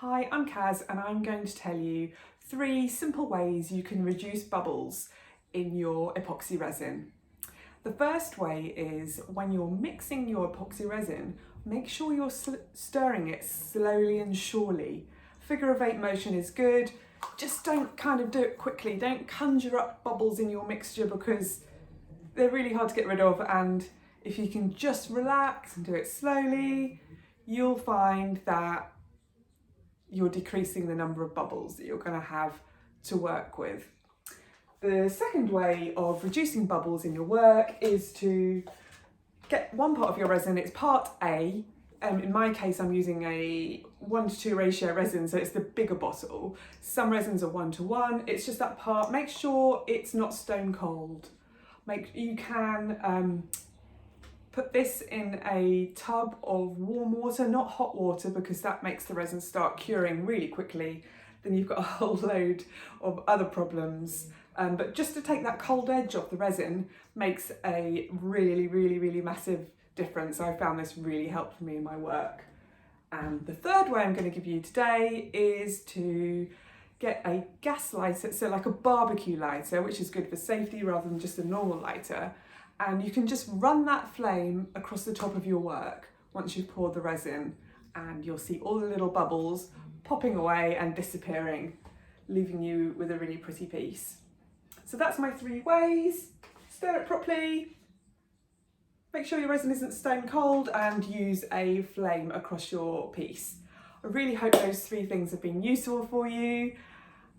Hi, I'm Kaz and I'm going to tell you 3 simple ways you can reduce bubbles in your epoxy resin. The first way is when you're mixing your epoxy resin, make sure you're stirring it slowly and surely. Figure of 8 motion is good, just don't kind of do it quickly. Don't conjure up bubbles in your mixture because they're really hard to get rid of, and if you can just relax and do it slowly, you'll find that you're decreasing the number of bubbles that you're going to have to work with. The second way of reducing bubbles in your work is to get one part of your resin, it's part A. In my case, I'm using a 1:2 ratio resin, so it's the bigger bottle. Some resins are 1:1, it's just that part. Make sure it's not stone cold. You can put this in a tub of warm water, not hot water, because that makes the resin start curing really quickly. Then you've got a whole load of other problems. But just to take that cold edge off the resin makes a really massive difference. I found this really helped me in my work. And the third way I'm going to give you today is to get a gas lighter, so like a barbecue lighter, which is good for safety rather than just a normal lighter. And you can just run that flame across the top of your work once you've poured the resin, and you'll see all the little bubbles popping away and disappearing, leaving you with a really pretty piece. So that's my 3 ways. Stir it properly, make sure your resin isn't stone cold, and use a flame across your piece. I really hope those 3 things have been useful for you.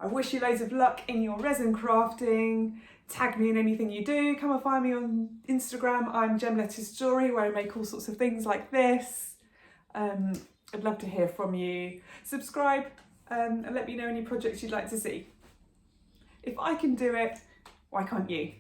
I wish you loads of luck in your resin crafting. Tag me in anything you do. Come and find me on Instagram. I'm Jewellery, where I make all sorts of things like this. I'd love to hear from you. Subscribe and let me know any projects you'd like to see. If I can do it, why can't you?